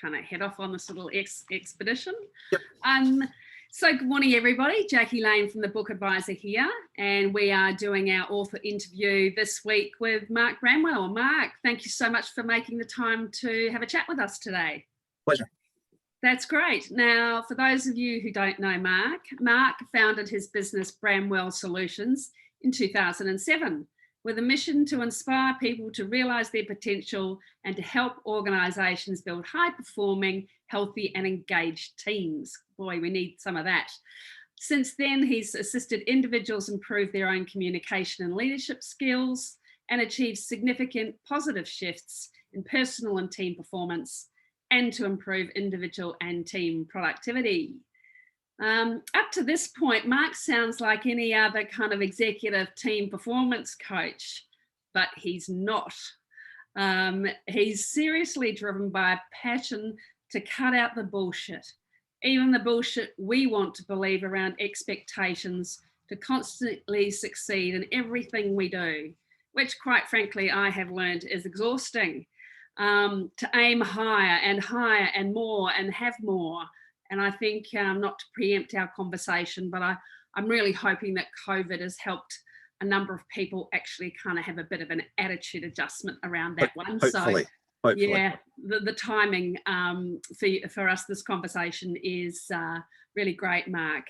kind of head off on this little expedition. Yep. So good morning, everybody. Jackie Lane from the Book Advisor here, and we are doing our author interview this week with Mark Bramwell. Mark, thank you so much for making the time to have a chat with us today. Pleasure. That's great. Now, for those of you who don't know Mark founded his business Bramwell Solutions in 2007 with a mission to inspire people to realise their potential and to help organisations build high-performing, healthy and engaged teams. Boy, we need some of that. Since then, he's assisted individuals improve their own communication and leadership skills and achieve significant positive shifts in personal and team performance and to improve individual and team productivity. Up to this point, Mark sounds like any other kind of executive team performance coach, but he's not. He's seriously driven by a passion to cut out the bullshit, even the bullshit we want to believe around expectations to constantly succeed in everything we do, which quite frankly, I have learned is exhausting. To aim higher and more and have more. And I think not to preempt our conversation, but I'm really hoping that COVID has helped a number of people actually kind of have a bit of an attitude adjustment around that one. Hopefully. Yeah, the timing for us, this conversation is really great, Mark.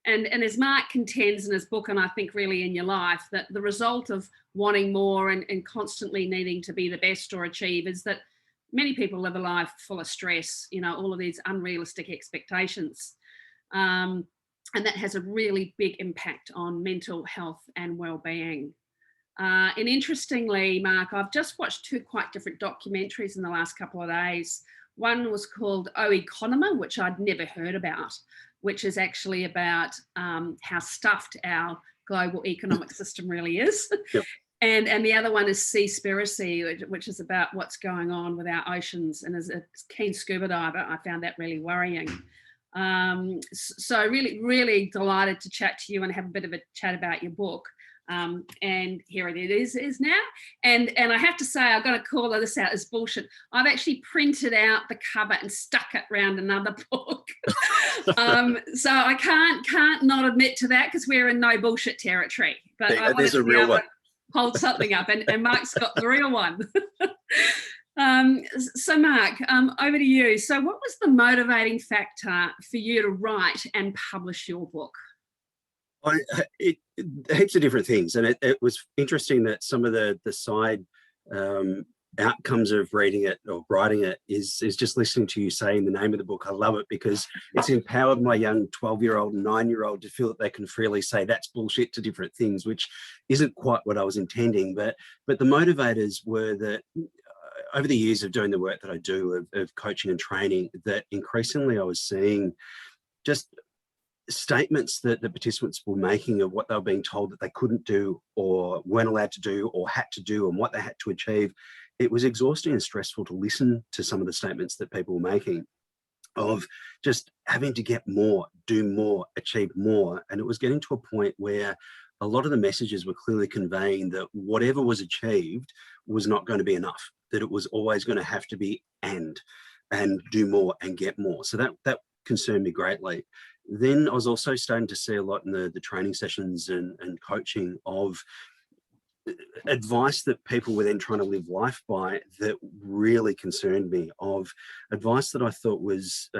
And as Mark contends in his book, and I think really in your life, that the result of wanting more and constantly needing to be the best or achieve is that many people live a life full of stress, you know, all of these unrealistic expectations. And that has a really big impact on mental health and well-being. And interestingly, Mark, I've just watched two quite different documentaries in the last couple of days. One was called O Economer, which I'd never heard about, which is actually about how stuffed our global economic system really is. Yep. And the other one is Seaspiracy, which is about what's going on with our oceans. And as a keen scuba diver, I found that really worrying. So really, really delighted to chat to you and have a bit of a chat about your book. And here it is now. And I have to say, I've got to call this out as bullshit. I've actually printed out the cover and stuck it around another book. So I can't not admit to that because we're in no bullshit territory. But I there's a real one. Hold something up, and Mark's got the real one. So Mark, over to you. So what was the motivating factor for you to write and publish your book? Heaps of different things, and it was interesting that some of the side outcomes of reading it or writing it is just listening to you saying the name of the book. I love it because it's empowered my young 12-year-old and 9-year-old to feel that they can freely say that's bullshit to different things, which isn't quite what I was intending. But the motivators were that over the years of doing the work that I do of coaching and training, that increasingly I was seeing just statements that the participants were making of what they were being told that they couldn't do or weren't allowed to do or had to do and what they had to achieve. It was exhausting and stressful to listen to some of the statements that people were making of just having to get more, do more, achieve more. And it was getting to a point where a lot of the messages were clearly conveying that whatever was achieved was not going to be enough, that it was always going to have to be and do more and get more. So that concerned me greatly. Then I was also starting to see a lot in the training sessions and coaching of advice that people were then trying to live life by that really concerned me, of advice that I thought was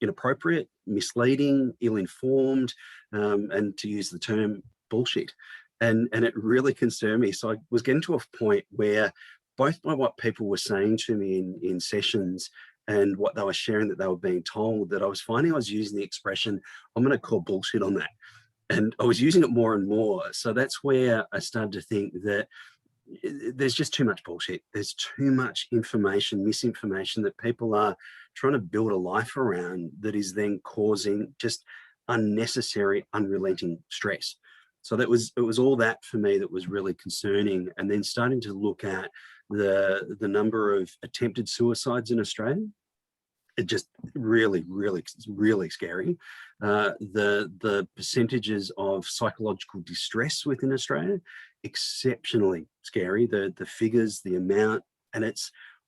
inappropriate, misleading, ill-informed, and to use the term, bullshit. And it really concerned me. So I was getting to a point where both by what people were saying to me in sessions and what they were sharing that they were being told, that I was finding I was using the expression, I'm going to call bullshit on that. And I was using it more and more. So that's where I started to think that there's just too much bullshit. There's too much information, misinformation that people are trying to build a life around that is then causing just unnecessary, unrelenting stress. So it was all that for me that was really concerning. And then starting to look at the number of attempted suicides in Australia. It just really scary. The percentages of psychological distress within Australia, exceptionally scary. The figures, the amount, and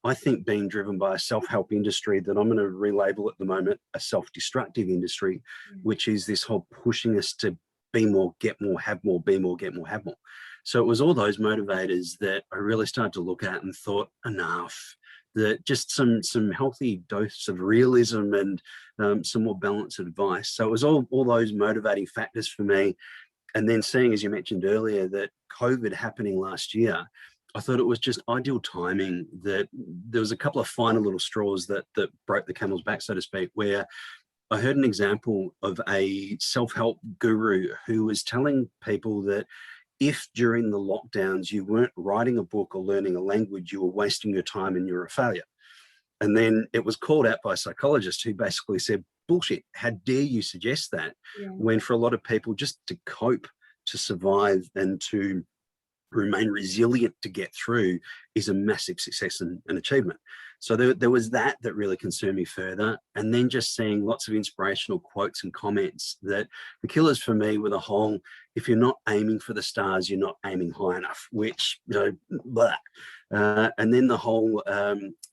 I think, being driven by a self-help industry that I'm going to relabel at the moment a self-destructive industry, which is this whole pushing us to be more, get more, have more, be more, get more, have more. So it was all those motivators that I really started to look at and thought, enough. That just some healthy dose of realism and some more balanced advice. So it was all those motivating factors for me. And then seeing, as you mentioned earlier, that COVID happening last year, I thought it was just ideal timing. That there was a couple of final little straws that broke the camel's back, so to speak, where I heard an example of a self-help guru who was telling people that if during the lockdowns you weren't writing a book or learning a language, you were wasting your time and you're a failure. And then it was called out by a psychologist who basically said, bullshit, how dare you suggest that? When for a lot of people, just to cope, to survive and to remain resilient to get through is a massive success and achievement. So there was that really concerned me further. And then just seeing lots of inspirational quotes and comments that the killers for me were the whole, if you're not aiming for the stars, you're not aiming high enough, which, blah. And then the whole,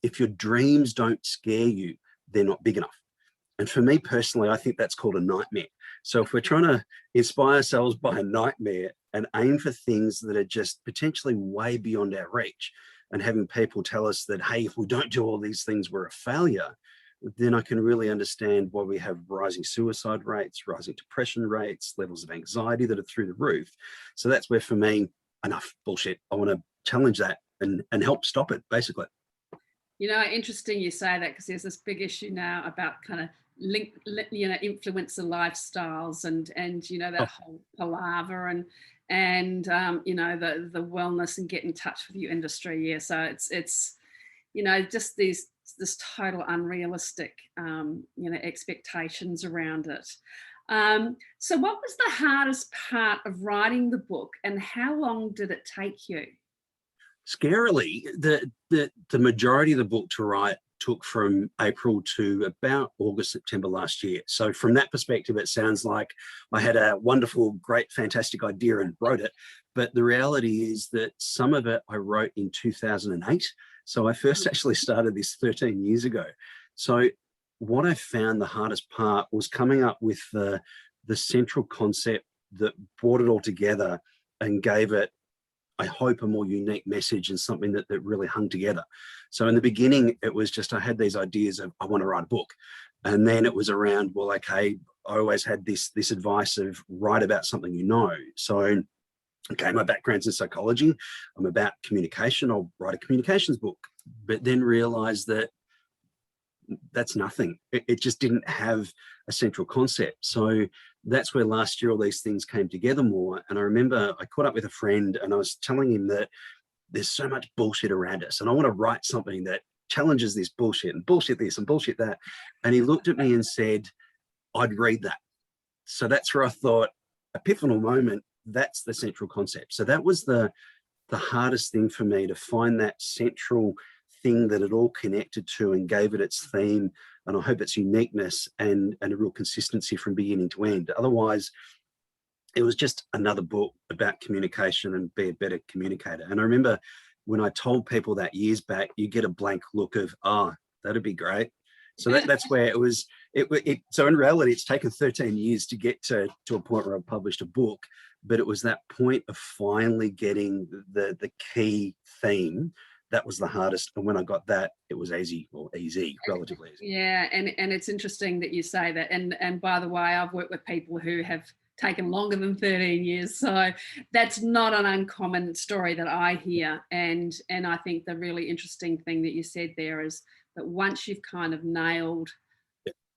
if your dreams don't scare you, they're not big enough. And for me personally, I think that's called a nightmare. So if we're trying to inspire ourselves by a nightmare and aim for things that are just potentially way beyond our reach, and having people tell us that, hey, if we don't do all these things, we're a failure, then I can really understand why we have rising suicide rates, rising depression rates, levels of anxiety that are through the roof. So that's where, for me, enough bullshit. I want to challenge that and help stop it, basically. Interesting you say that, because there's this big issue now about kind of influencer lifestyles and that whole palaver and the wellness and get in touch with your industry. So it's just this total unrealistic expectations around it. So what was the hardest part of writing the book, and how long did it take you? Scarily, the majority of the book to write took from April to about August, September last year. So from that perspective, it sounds like I had a wonderful, great, fantastic idea and wrote it. But the reality is that some of it I wrote in 2008. So I first actually started this 13 years ago. So what I found the hardest part was coming up with the central concept that brought it all together and gave it, I hope, a more unique message and something that really hung together. So in the beginning, it was just, I had these ideas of, I want to write a book. And then it was around, well, okay, I always had this advice of write about something you know. So, okay, my background's in psychology. I'm about communication. I'll write a communications book. But then realized that that's nothing. It just didn't have a central concept. So that's where last year all these things came together more. And I remember I caught up with a friend and I was telling him that there's so much bullshit around us and I want to write something that challenges this bullshit and bullshit this and bullshit that. And he looked at me and said, I'd read that. So that's where I thought, epiphanal moment, that's the central concept. So that was the hardest thing for me, to find that central thing that it all connected to and gave it its theme, and I hope its uniqueness and a real consistency from beginning to end. Otherwise, it was just another book about communication and be a better communicator. And I remember when I told people that years back, you get a blank look of, that'd be great. So that's where it was. So in reality, it's taken 13 years to get to a point where I published a book, but it was that point of finally getting the key theme. That was the hardest. And when I got that, it was easy, relatively easy. Yeah, and it's interesting that you say that. And by the way, I've worked with people who have taken longer than 13 years. So that's not an uncommon story that I hear. And I think the really interesting thing that you said there is that once you've kind of nailed,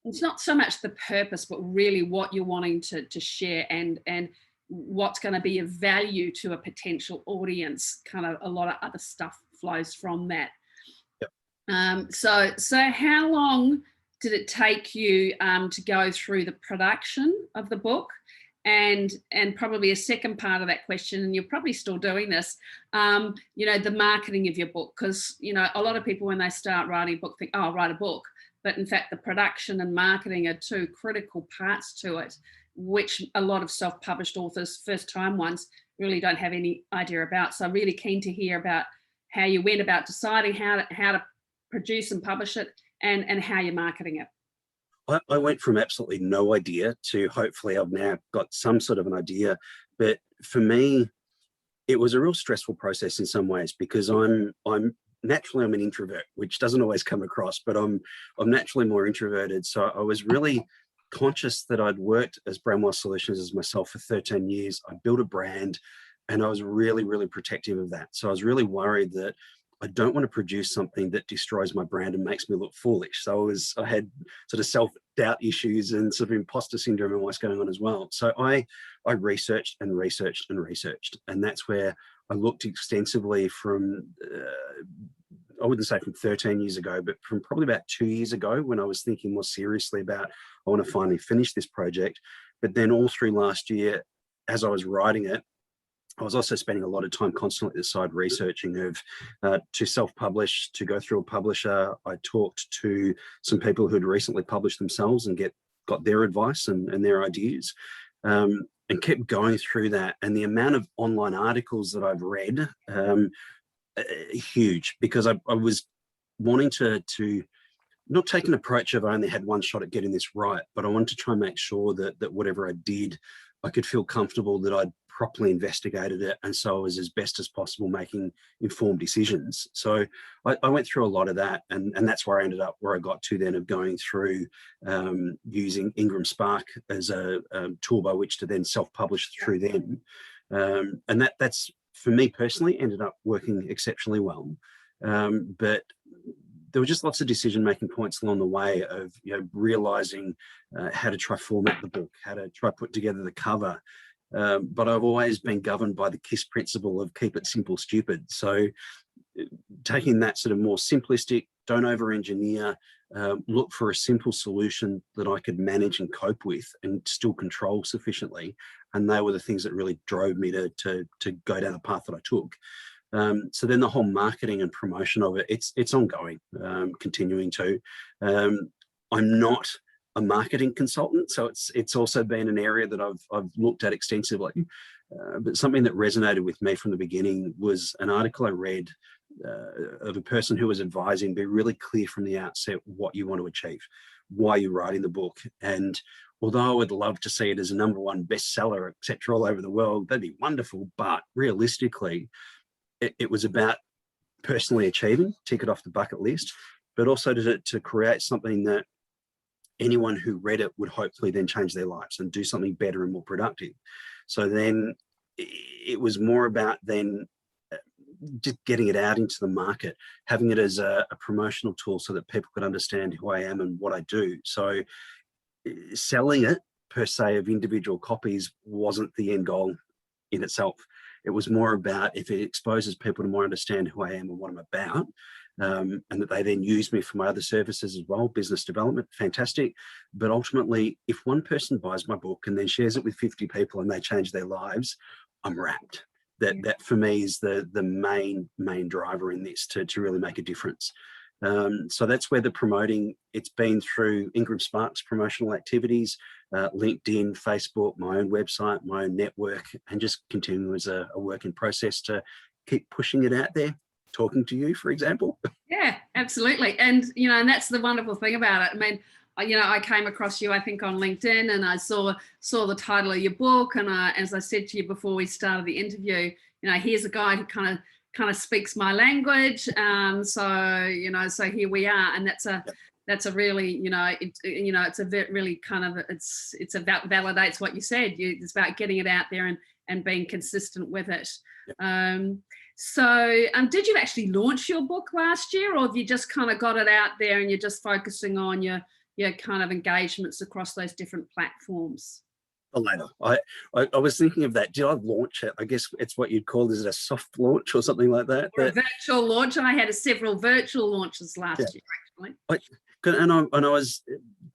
it's not so much the purpose, but really what you're wanting to share and what's going to be of value to a potential audience, kind of a lot of other stuff flows from that. Yep. So how long did it take you to go through the production of the book? And probably a second part of that question, and you're probably still doing this, the marketing of your book, because a lot of people when they start writing a book think, oh, I'll write a book, but in fact the production and marketing are two critical parts to it, which a lot of self-published authors, first-time ones, really don't have any idea about. So I'm really keen to hear about how you went about deciding how to produce and publish it, and how you're marketing it? I went from absolutely no idea to hopefully I've now got some sort of an idea. But for me, it was a real stressful process in some ways, because I'm naturally I'm an introvert, which doesn't always come across, but I'm naturally more introverted. So I was really conscious that I'd worked as Bramwell Solutions as myself for 13 years. I built a brand, and I was really, really protective of that. So I was really worried that I don't want to produce something that destroys my brand and makes me look foolish. So I had sort of self-doubt issues and sort of imposter syndrome and what's going on as well. So I researched and researched and researched. And that's where I looked extensively from, I wouldn't say from 13 years ago, but from probably about 2 years ago, when I was thinking more seriously about, I want to finally finish this project. But then all through last year, as I was writing it, I was also spending a lot of time constantly at the side researching to self-publish, to go through a publisher. I talked to some people who had recently published themselves and got their advice and their ideas, and kept going through that. And the amount of online articles that I've read, huge, because I was wanting to not take an approach of I only had one shot at getting this right, but I wanted to try and make sure that whatever I did, I could feel comfortable that I'd properly investigated it, and so I was as best as possible making informed decisions. So I went through a lot of that, and that's where I ended up where I got to then, of going through using Ingram Spark as a tool by which to then self-publish through them, and that's for me personally ended up working exceptionally well. But there were just lots of decision-making points along the way of, realizing how to try format the book, how to try put together the cover. But I've always been governed by the KISS principle of keep it simple, stupid. So taking that sort of more simplistic, don't over-engineer, look for a simple solution that I could manage and cope with and still control sufficiently. And they were the things that really drove me to go down the path that I took. So then the whole marketing and promotion of it, it's ongoing, continuing to. I'm not a marketing consultant, so it's also been an area that I've looked at extensively. But something that resonated with me from the beginning was an article I read of a person who was advising, be really clear from the outset what you want to achieve, why you're writing the book. And although I would love to see it as a #1 bestseller, etc., all over the world, that'd be wonderful. But realistically, it was about personally achieving, tick it off the bucket list, but also to create something that anyone who read it would hopefully then change their lives and do something better and more productive. So then it was more about then just getting it out into the market, having it as a promotional tool so that people could understand who I am and what I do. So selling it per se of individual copies wasn't the end goal in itself. It was more about, if it exposes people to more understand who I am and what I'm about, and that they then use me for my other services as well, business development, fantastic. But ultimately, if one person buys my book and then shares it with 50 people and they change their lives, I'm wrapped. That for me is the main driver in this to really make a difference. So that's where the promoting, it's been through Ingram Spark's promotional activities, LinkedIn, Facebook, my own website, my own network, and just continue as a work in process to keep pushing it out there, talking to you, for example. Yeah, absolutely. And, and that's the wonderful thing about it. I mean, I came across you, I think, on LinkedIn, and I saw the title of your book. And as I said to you before we started the interview, here's a guy who kind of speaks my language. So here we are. And that's a really, it's a really kind of, it's about validates what you said. It's about getting it out there and being consistent with it. Yep. So did you actually launch your book last year, or have you just kind of got it out there and you're just focusing on your kind of engagements across those different platforms? The latter. I was thinking of that. Did I launch it? I guess it's what you'd call, is it a soft launch or something like that? Or a virtual launch. I had several virtual launches last year, actually. And I was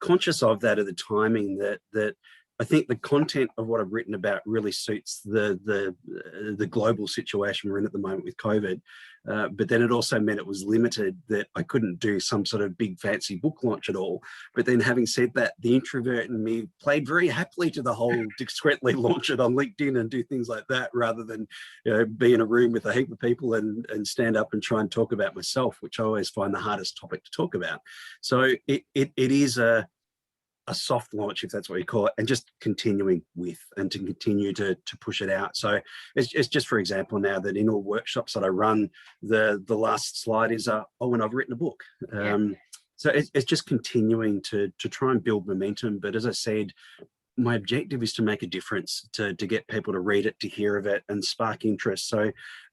conscious of that at the timing, that I think the content of what I've written about really suits the global situation we're in at the moment with COVID. But then it also meant it was limited, that I couldn't do some sort of big fancy book launch at all. But then having said that, the introvert in me played very happily to the whole discreetly launch it on LinkedIn and do things like that, rather than, you know, be in a room with a heap of people and stand up and try and talk about myself, which I always find the hardest topic to talk about. So it is a soft launch, if that's what you call it, and just continuing with and to continue to push it out. So it's just, for example, now that in all workshops that I run, the last slide is oh, and I've written a book. So it's just continuing to try and build momentum. But as I said, my objective is to make a difference, to get people to read it, to hear of it, and spark interest. So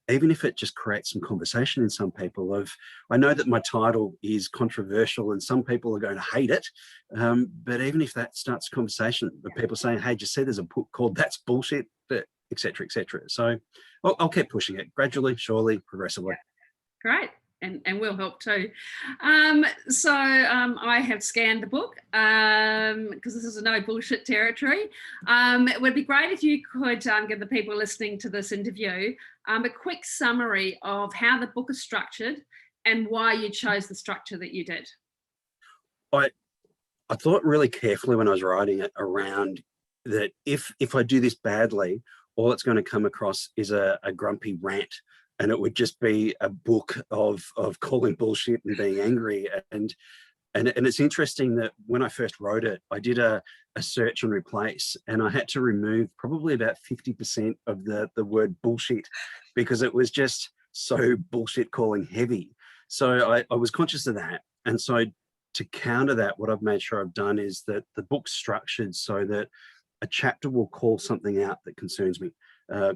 even if it just creates some conversation in some people, I know that my title is controversial and some people are going to hate it, but even if that starts a conversation of people saying, hey, just see there's a book called That's Bullshit, etc., etc. So I'll keep pushing it gradually, surely, progressively. Great. And we'll help too. So I have scanned the book because this is a no bullshit territory. It would be great if you could give the people listening to this interview a quick summary of how the book is structured and why you chose the structure that you did. I thought really carefully when I was writing it around that if I do this badly, all it's going to come across is a grumpy rant. And it would just be a book of calling bullshit and being angry. And it's interesting that when I first wrote it, I did a search and replace, and I had to remove probably about 50% of the word bullshit, because it was just so bullshit calling heavy. So I was conscious of that. And so to counter that, what I've made sure I've done is that the book's structured so that a chapter will call something out that concerns me,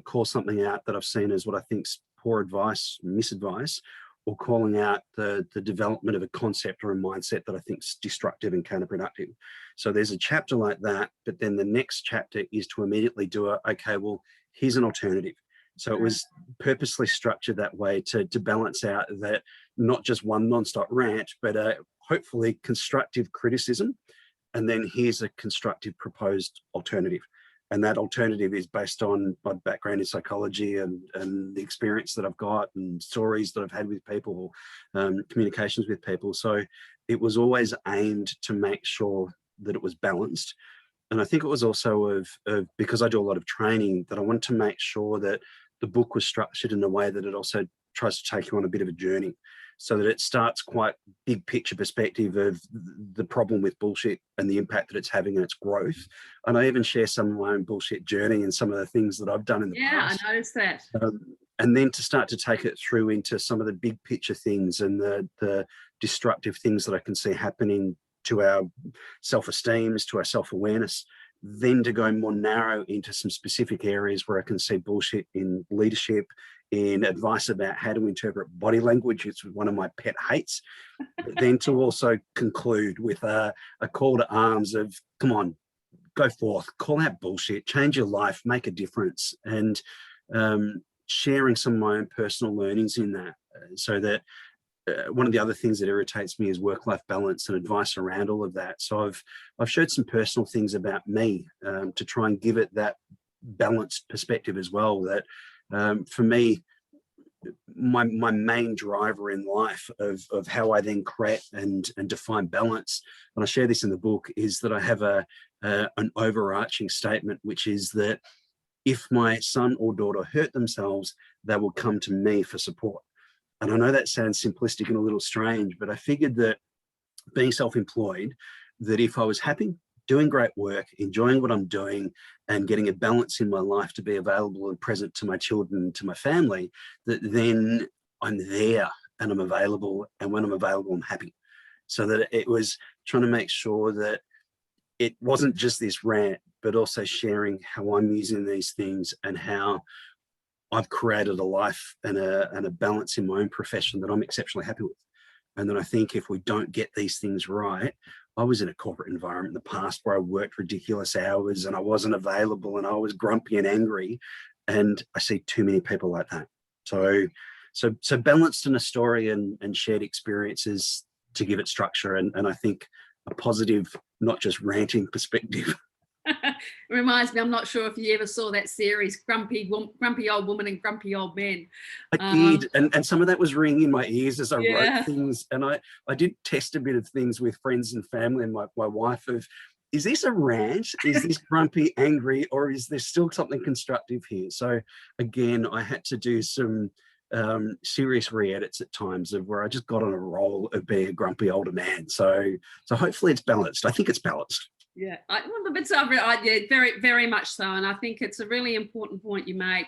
call something out that I've seen as what I think's poor advice, misadvice, or calling out the development of a concept or a mindset that I think is destructive and counterproductive. So there's a chapter like that, but then the next chapter is to immediately do okay, well, here's an alternative. So it was purposely structured that way to balance out that not just one nonstop rant, but hopefully constructive criticism. And then here's a constructive proposed alternative. And that alternative is based on my background in psychology and the experience that I've got and stories that I've had with people, communications with people. So it was always aimed to make sure that it was balanced. And I think it was also because I do a lot of training, that I wanted to make sure that the book was structured in a way that it also tries to take you on a bit of a journey, so that it starts quite big picture perspective of the problem with bullshit and the impact that it's having on its growth. And I even share some of my own bullshit journey and some of the things that I've done in the past. Yeah, I noticed that. And then to start to take it through into some of the big picture things and the destructive things that I can see happening to our self-esteems, to our self-awareness, then to go more narrow into some specific areas where I can see bullshit in leadership, in advice about how to interpret body language. It's one of my pet hates. But then to also conclude with a call to arms of, come on, go forth, call out bullshit, change your life, make a difference, and sharing some of my own personal learnings in that, so that one of the other things that irritates me is work-life balance and advice around all of that. So I've shared some personal things about me to try and give it that balanced perspective as well. That for me, my main driver in life of how I then create and define balance, and I share this in the book, is that I have an overarching statement, which is that if my son or daughter hurt themselves, they will come to me for support. And I know that sounds simplistic and a little strange, but I figured that being self-employed, that if I was happy, doing great work, enjoying what I'm doing, and getting a balance in my life to be available and present to my children and to my family, that then I'm there and I'm available. And when I'm available, I'm happy. So that it was trying to make sure that it wasn't just this rant, but also sharing how I'm using these things and how I've created a life and a balance in my own profession that I'm exceptionally happy with. And then I think if we don't get these things right, I was in a corporate environment in the past where I worked ridiculous hours and I wasn't available and I was grumpy and angry. And I see too many people like that. So balanced in a story and shared experiences to give it structure. And I think a positive, not just ranting perspective. It reminds me, I'm not sure if you ever saw that series, Grumpy Old Woman and Grumpy Old Men. I did, and some of that was ringing in my ears as I wrote Yeah. things, and I did test a bit of things with friends and family and my wife of, is this a rant? Is this grumpy, angry, or is there still something constructive here? So again, I had to do some serious re-edits at times of where I just got on a roll of being a grumpy older man. So hopefully it's balanced. I think it's balanced. Yeah, well, the bits yeah, very, very much so. And I think it's a really important point you make,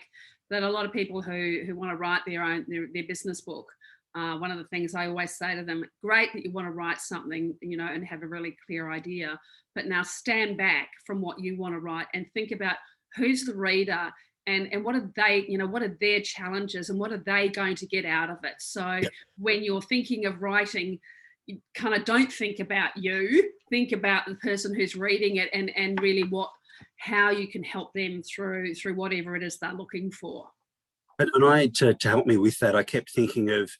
that a lot of people who want to write their business book, one of the things I always say to them, great that you want to write something, you know, and have a really clear idea, but now stand back from what you want to write and think about who's the reader, and what are they, you know, what are their challenges and what are they going to get out of it. So when you're thinking of writing, you kind of don't think about you, think about the person who's reading it, and really how you can help them through whatever it is they're looking for. And to help me with that, I kept thinking of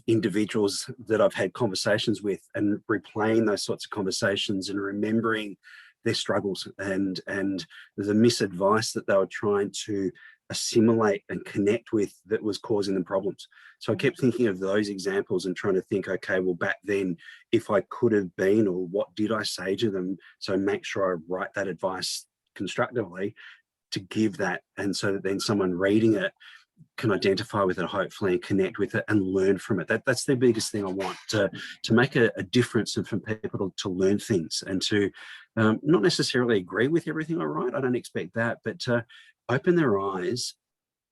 individuals that I've had conversations with and replaying those sorts of conversations and remembering their struggles and the misadvice that they were trying to assimilate and connect with that was causing them problems. So I kept thinking of those examples and trying to think, okay, well, back then, if I could have been, or what did I say to them? So make sure I write that advice constructively to give that, and so that then someone reading it can identify with it, hopefully, and connect with it and learn from it. That's the biggest thing I want, to make a difference, and for people to learn things and to not necessarily agree with everything I write. I don't expect that, but to open their eyes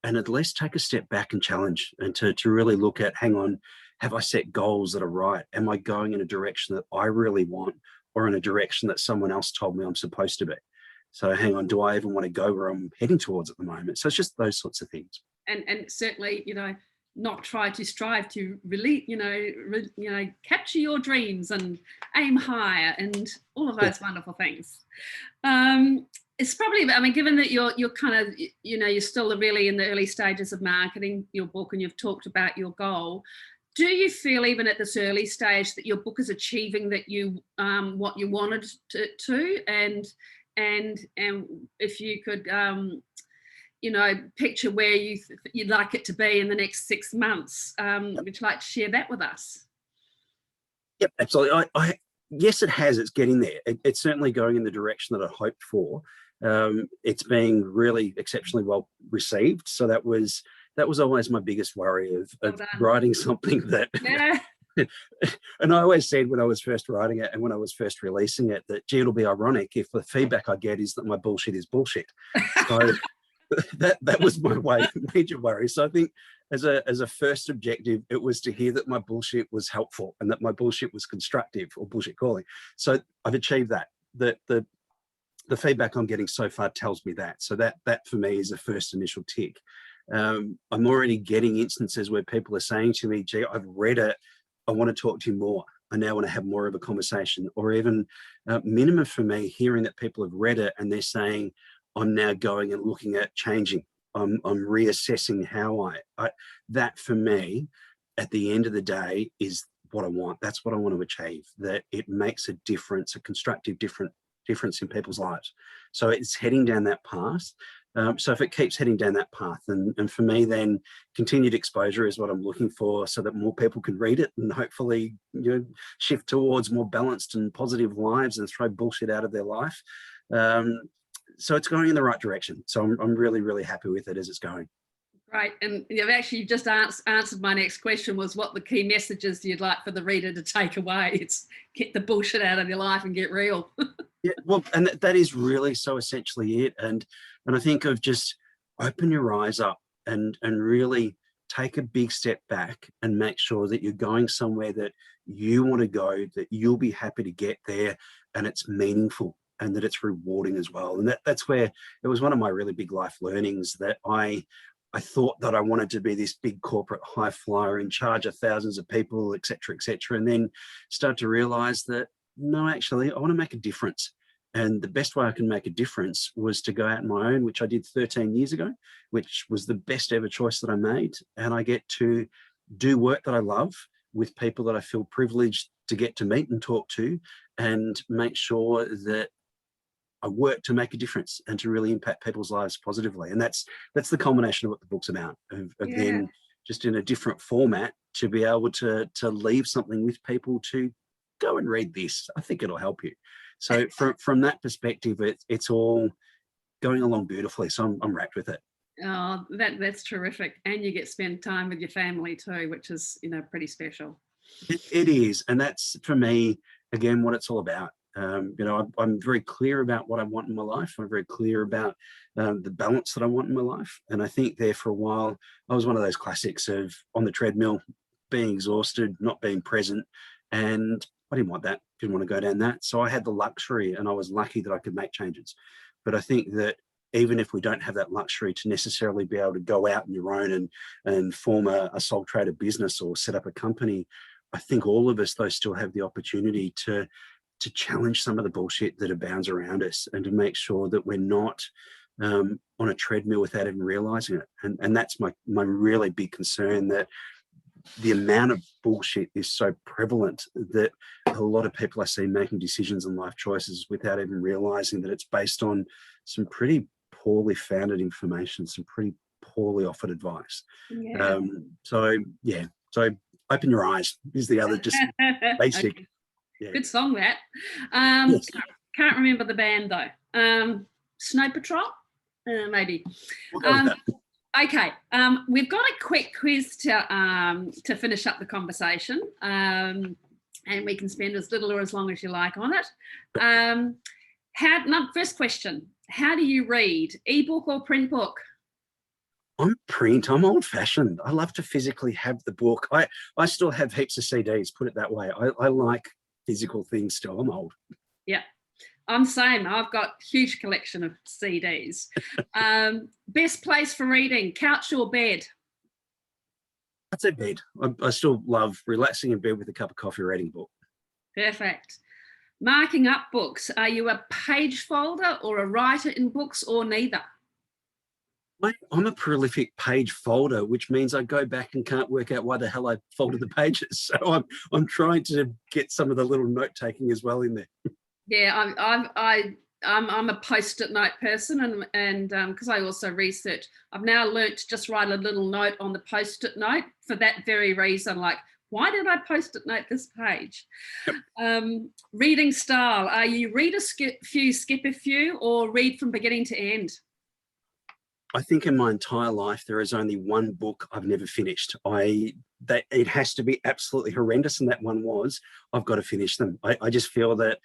and at least take a step back and challenge, and to really look at, hang on, have I set goals that are right? Am I going in a direction that I really want, or in a direction that someone else told me I'm supposed to be? So hang on, do I even want to go where I'm heading towards at the moment? So it's just those sorts of things. And certainly, you know, not try to strive to really, capture your dreams and aim higher and all of those wonderful things. It's probably, I mean, given that you're kind of, you know, you're still really in the early stages of marketing your book, and you've talked about your goal, do you feel even at this early stage that your book is achieving that you what you wanted to? And if you could picture where you'd like it to be in the next 6 months, would you like to share that with us? Yep, absolutely. Yes, it has. It's getting there. It's certainly going in the direction that I hoped for. It's being really exceptionally well received. So that was always my biggest worry of writing something that. Yeah. And I always said when I was first writing it and when I was first releasing it that, gee, it'll be ironic if the feedback I get is that my bullshit is bullshit. So that was my major worry. So I think as a first objective, it was to hear that my bullshit was helpful and that my bullshit was constructive, or bullshit calling. So I've achieved that. The feedback I'm getting so far tells me that. So that for me is a first initial tick. I'm already getting instances where people are saying to me, gee, I've read it, I want to talk to you more. I now want to have more of a conversation. Or even minimum for me, hearing that people have read it and they're saying, I'm now going and looking at changing. I'm reassessing how that for me, at the end of the day, is what I want. That's what I want to achieve, that it makes a difference, a constructive difference in people's lives. So it's heading down that path. So if it keeps heading down that path, and for me, then continued exposure is what I'm looking for, so that more people can read it and hopefully, shift towards more balanced and positive lives and throw bullshit out of their life. So it's going in the right direction. So I'm really, really happy with it as it's going. Great. And you've actually just answered my next question, was what the key messages you'd like for the reader to take away. It's get the bullshit out of your life and get real. Yeah, well, and that is really so essentially it. And I think of just open your eyes up and really take a big step back and make sure that you're going somewhere that you want to go, that you'll be happy to get there, and it's meaningful and that it's rewarding as well. And that's where it was one of my really big life learnings, that I thought that I wanted to be this big corporate high flyer in charge of thousands of people, et cetera, and then start to realize that, no, actually, I want to make a difference. And the best way I can make a difference was to go out on my own, which I did 13 years ago, which was the best ever choice that I made. And I get to do work that I love with people that I feel privileged to get to meet and talk to, and make sure that I work to make a difference and to really impact people's lives positively. And that's the culmination of what the book's about, of then just in a different format to be able to leave something with people to go and read this. I think it'll help you. So from that perspective, it's all going along beautifully. So I'm wrapped with it. Oh, that's terrific. And you get to spend time with your family too, which is, pretty special. It is. And that's, for me, again, what it's all about. I'm very clear about what I want in my life. I'm very clear about the balance that I want in my life. And I think there for a while, I was one of those classics of on the treadmill, being exhausted, not being present. And I didn't want that, didn't want to go down that. So I had the luxury, and I was lucky that I could make changes. But I think that even if we don't have that luxury to necessarily be able to go out on your own and form a sole trader business or set up a company, I think all of us, though, still have the opportunity to challenge some of the bullshit that abounds around us and to make sure that we're not on a treadmill without even realizing it. And that's my really big concern, that the amount of bullshit is so prevalent that a lot of people I see making decisions and life choices without even realizing that it's based on some pretty poorly founded information, some pretty poorly offered advice. So open your eyes is the other just basic. Okay. Yeah. Good song that. Yes. Can't remember the band though. Snow Patrol, maybe. Okay, we've got a quick quiz to finish up the conversation, and we can spend as little or as long as you like on it. First question: how do you read, ebook or print book? I'm print. I'm old-fashioned. I love to physically have the book. I still have heaps of CDs. Put it that way. I like physical things still. I'm old. Yeah. I'm same. I've got a huge collection of CDs. Best place for reading, couch or bed? I'd say bed. I still love relaxing in bed with a cup of coffee, reading a book. Perfect. Marking up books. Are you a page folder or a writer in books, or neither? I'm a prolific page folder, which means I go back and can't work out why the hell I folded the pages. So I'm trying to get some of the little note taking as well in there. Yeah, I'm a post-it note person, and because I also research, I've now learnt to just write a little note on the post-it note for that very reason. Like, why did I post-it note this page? Reading style: are you read a few, skip a few, or read from beginning to end? I think in my entire life there is only one book I've never finished. It has to be absolutely horrendous, and that one was I've got to finish them. I just feel that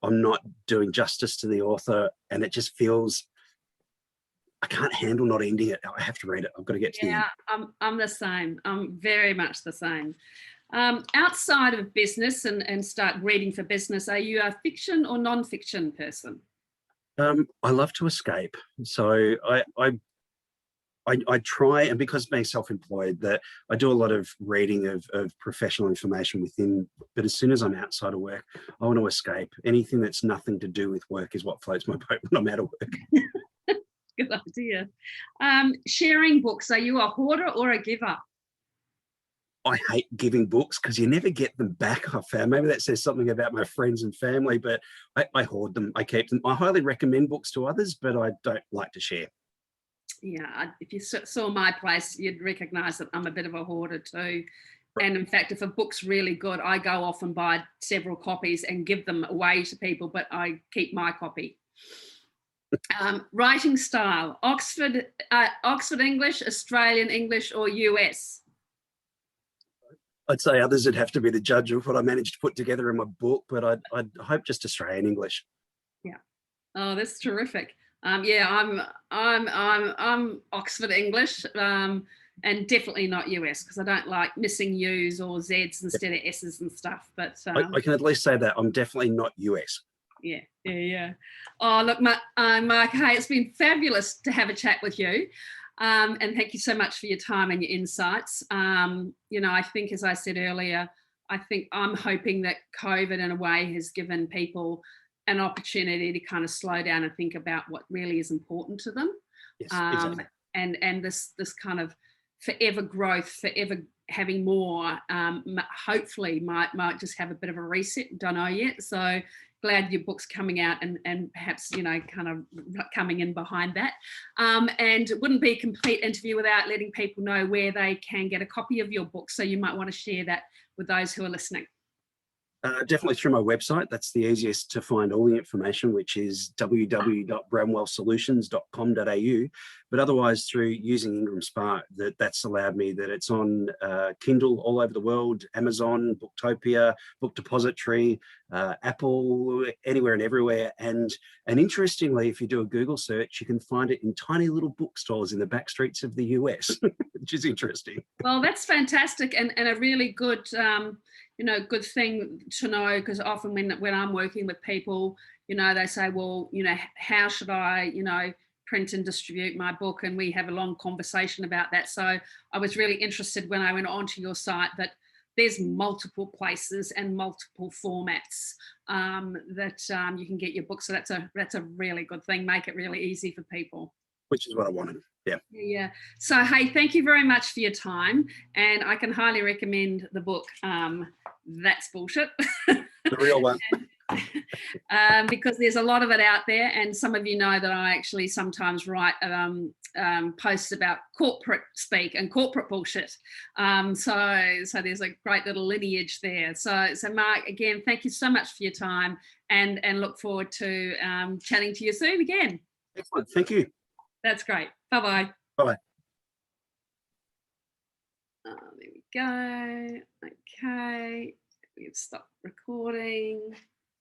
I'm not doing justice to the author, and it just feels I can't handle not ending it. I have to read it. I've got to get to the end. Yeah, I'm the same. I'm very much the same. Outside of business and start reading for business, are you a fiction or non-fiction person? I love to escape. So I try, and because being self-employed, that I do a lot of reading of professional information within, but as soon as I'm outside of work, I want to escape. Anything that's nothing to do with work is what floats my boat when I'm out of work. Good idea. Sharing books, are you a hoarder or a giver? I hate giving books because you never get them back, I found. Maybe that says something about my friends and family, but I hoard them. I keep them. I highly recommend books to others, but I don't like to share. Yeah, if you saw my place, you'd recognise that I'm a bit of a hoarder too. And in fact, if a book's really good, I go off and buy several copies and give them away to people, but I keep my copy. Writing style: Oxford English, Australian English, or US? I'd say others would have to be the judge of what I managed to put together in my book, but I'd hope just Australian English. Yeah. Oh, that's terrific. Yeah, I'm Oxford English, and definitely not US, because I don't like missing U's or Z's instead of S's and stuff. But I can at least say that I'm definitely not US. Yeah. Oh, look, Mark, hey, it's been fabulous to have a chat with you. And thank you so much for your time and your insights. I think, as I said earlier, I'm hoping that COVID in a way has given people an opportunity to kind of slow down and think about what really is important to them. Yes, exactly. And this kind of forever growth, forever having more. Hopefully might just have a bit of a reset. Don't know yet. So glad your book's coming out and perhaps, you know, kind of coming in behind that. And it wouldn't be a complete interview without letting people know where they can get a copy of your book. So you might want to share that with those who are listening. Definitely through my website. That's the easiest to find all the information, which is www.bramwellsolutions.com.au. But otherwise, through using Ingram Spark, that's allowed me that it's on Kindle all over the world, Amazon, Booktopia, Book Depository, Apple, anywhere and everywhere. And interestingly, if you do a Google search, you can find it in tiny little bookstores in the back streets of the US, which is interesting. Well, that's fantastic, and a really good you know, good thing to know, because often when I'm working with people, you know, they say, well, you know, how should I, you know, print and distribute my book? And we have a long conversation about that. So I was really interested when I went onto your site that there's multiple places and multiple formats that you can get your book. So that's a really good thing. Make it really easy for people. Which is what I wanted. Yeah. Yeah. So, hey, thank you very much for your time. And I can highly recommend the book, That's Bullshit. The real one. Because there's a lot of it out there. And some of you know that I actually sometimes write posts about corporate speak and corporate bullshit. So there's a great little lineage there. So Mark, again, thank you so much for your time, and look forward to chatting to you soon again. Excellent. Thank you. That's great. Bye-bye. Bye-bye. There we go. Okay. We've stopped recording.